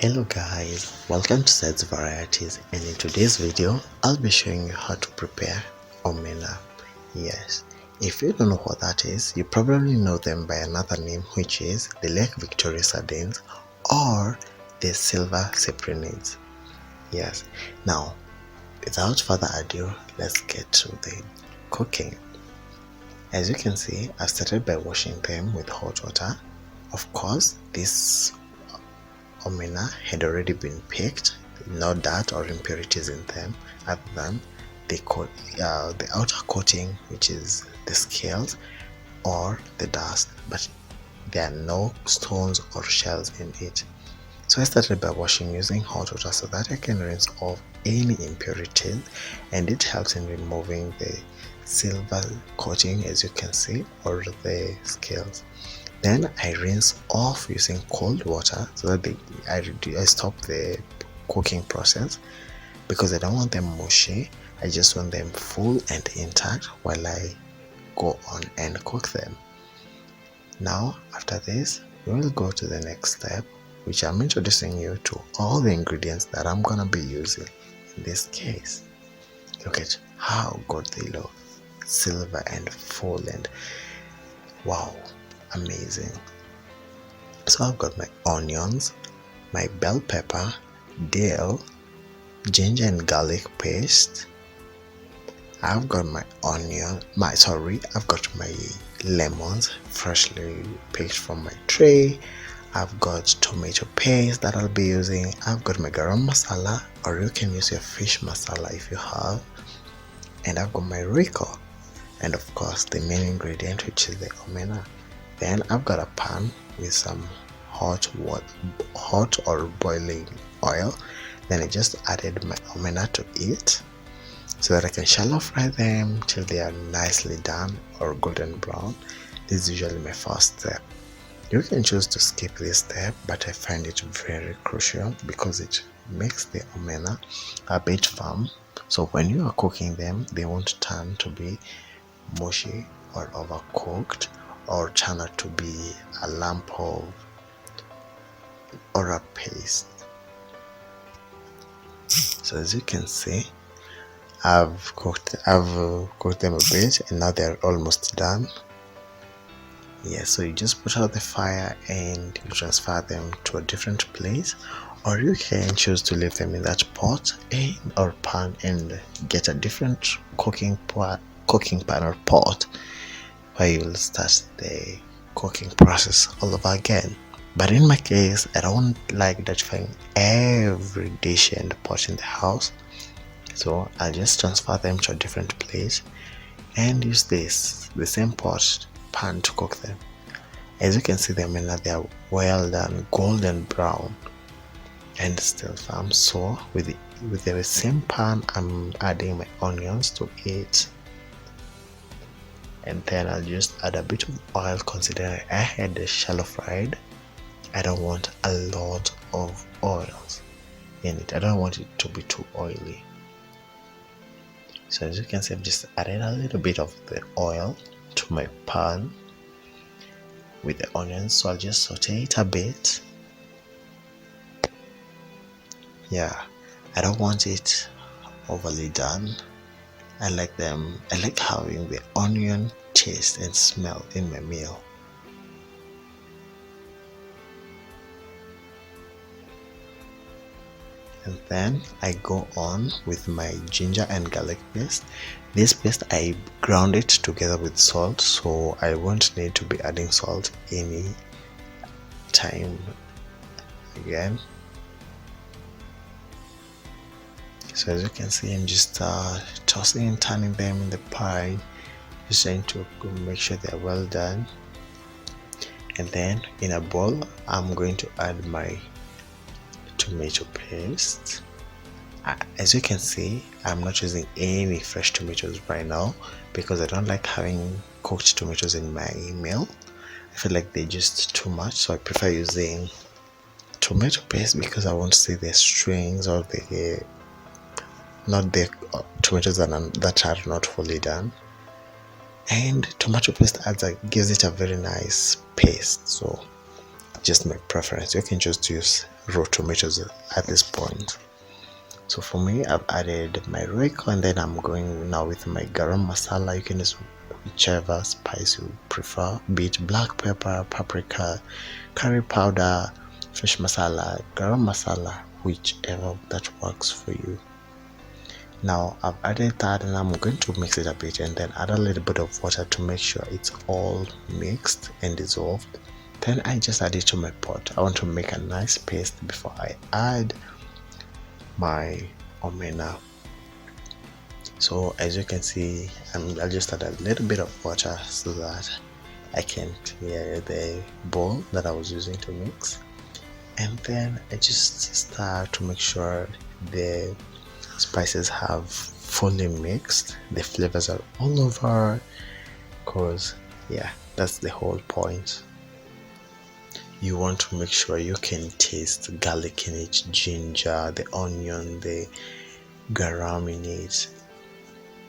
Hello guys, welcome to Sides Varieties, and in today's video I'll be showing you how to prepare omena. Yes, if you don't know what that is, you probably know them by another name, which is the Lake Victoria sardines or the silver cyprinids. Yes, now without further ado, let's get to the cooking. As you can see, I've started by washing them with hot water. Of course, this omena had already been picked, no dirt or impurities in them other than the outer coating, which is the scales or the dust, but there are no stones or shells in it. So I started by washing using hot water so that I can rinse off any impurities, and it helps in removing the silver coating, as you can see, or the scales. Then I rinse off using cold water so that I stop the cooking process, because I don't want them mushy. I just want them full and intact while I go on and cook them. Now after this, we will go to the next step, which I'm introducing you to all the ingredients that I'm gonna be using in this case. Look at how good they look, silver and full, and wow, amazing. So I've got my onions, my bell pepper, dill, ginger and garlic paste. I've got my I've got my lemons freshly picked from my tray. I've got tomato paste that I'll be using. I've got my garam masala, or you can use your fish masala if you have. And I've got my Royco, and of course the main ingredient, which is the omena. Then I've got a pan with some hot or boiling oil. Then I just added my omena to it so that I can shallow fry them till they are nicely done or golden brown. This is usually my first step. You can choose to skip this step, but I find it very crucial because it makes the omena a bit firm, so when you are cooking them they won't turn to be mushy or overcooked or turn out to be a lump of or a paste. So as you can see, I've cooked them a bit, and now they're almost done. Yeah, so you just put out the fire and you transfer them to a different place, or you can choose to leave them in that pot or pan and get a different cooking pan or pot where you'll start the cooking process all over again. But in my case, I don't like dirtifying every dish and pot in the house, so I'll just transfer them to a different place and use the same pan to cook them. As you can see, them now they are well done, golden brown and still firm. So with the same pan, I'm adding my onions to it, and then I'll just add a bit of oil, considering I had the shallow fried. I don't want a lot of oils in it. I don't want it to be too oily. So as you can see, I've just added a little bit of the oil to my pan with the onions, so I'll just saute it a bit. Yeah, I don't want it overly done. I like having the onion taste and smell in my meal. And then I go on with my ginger and garlic paste. This paste I ground it together with salt, so I won't need to be adding salt any time again. So as you can see, I'm just tossing and turning them in the pan, just trying to make sure they're well done. And then in a bowl, I'm going to add my tomato paste. As you can see, I'm not using any fresh tomatoes right now because I don't like having cooked tomatoes in my meal. I feel like they're just too much, so I prefer using tomato paste because I want to see the strings or not the tomatoes that are not fully done. And tomato paste gives it a very nice paste. So just my preference. You can just use raw tomatoes at this point. So for me, I've added my Royco, and then I'm going now with my Garam masala. You can use whichever spice you prefer, be it black pepper, paprika, curry powder, fish masala, Garam masala, whichever that works for you. Now I've added that, and I'm going to mix it a bit and then add a little bit of water to make sure it's all mixed and dissolved. Then I just add it to my pot. I want to make a nice paste before I add my omena. So as you can see, I'll just add a little bit of water so that I can clear the bowl that I was using to mix, and then I just start to make sure the spices have fully mixed, the flavors are all over, because yeah, that's the whole point. You want to make sure you can taste garlic in it, ginger, the onion, the garam in it.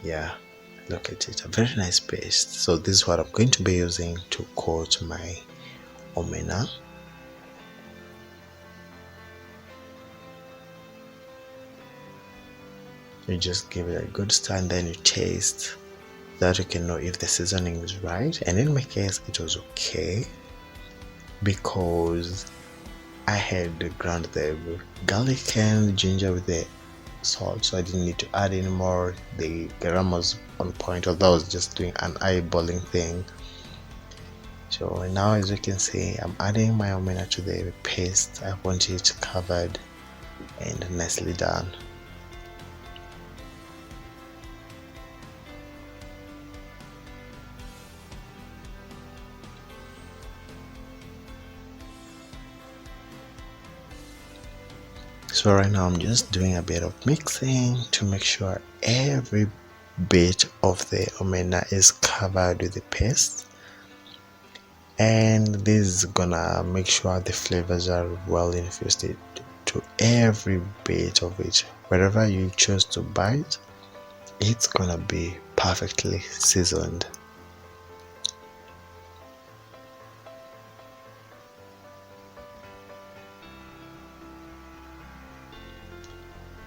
Yeah, look at it, a very nice paste. So this is what I'm going to be using to coat my omena. You just give it a good stir, and then you taste so that you can know if the seasoning is right. And in my case, it was okay because I had ground the garlic and ginger with the salt, so I didn't need to add any more. The garam was on point, although I was just doing an eyeballing thing. So now, as you can see, I'm adding my omena to the paste. I want it covered and nicely done. So right now I'm just doing a bit of mixing to make sure every bit of the omena is covered with the paste, and this is gonna make sure the flavors are well infused to every bit of it. Wherever you choose to bite, it's gonna be perfectly seasoned.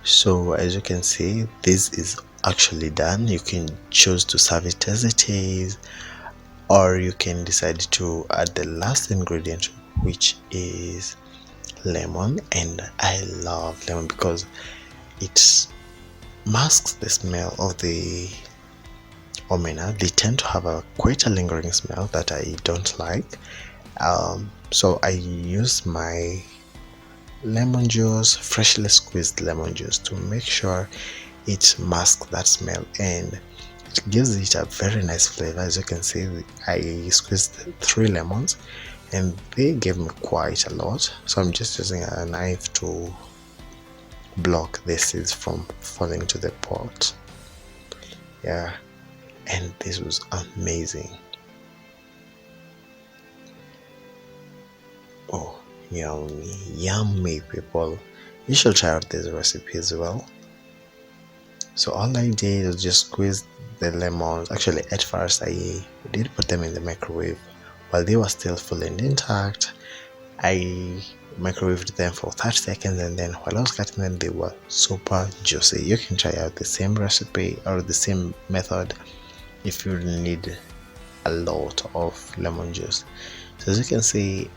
So as you can see, this is actually done. You can choose to serve it as it is, or you can decide to add the last ingredient, which is lemon. And I love lemon because it masks the smell of the omena. They tend to have quite a lingering smell that I don't like. So I use my lemon juice, freshly squeezed lemon juice, to make sure it masks that smell, and it gives it a very nice flavor. As you can see, I squeezed 3 lemons and they gave me quite a lot, so I'm just using a knife to block the seeds from falling to the pot. Yeah, and this was amazing. Oh, yummy, yummy, people. You should try out this recipe as well. So all I did was just squeeze the lemons. Actually, at first I did put them in the microwave while they were still full and intact. I microwaved them for 30 seconds, and then while I was cutting them, they were super juicy. You can try out the same recipe or the same method if you need a lot of lemon juice. So as you can see,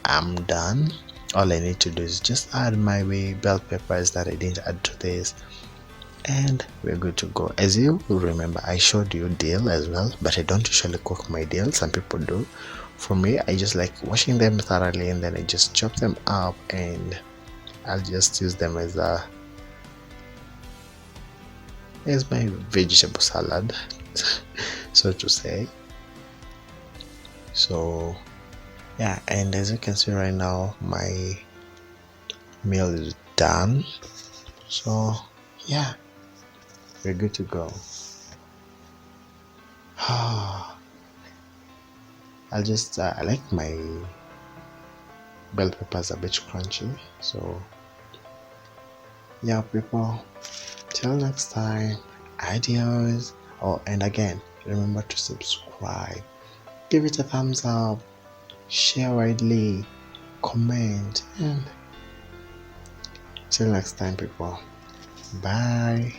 I'm done. All I need to do is just add my bell peppers that I didn't add to this, and we're good to go. As you will remember, I showed you dill as well, but I don't usually cook my dill. Some people do. For me, I just like washing them thoroughly, and then I just chop them up, and I'll just use them as my vegetable salad, so to say. So yeah, and as you can see right now, my meal is done. So yeah, we're good to go. I like my bell peppers a bit crunchy. So yeah, people, till next time, adios. Oh, and again, remember to subscribe, give it a thumbs up, share widely, comment, and till next time, people. Bye.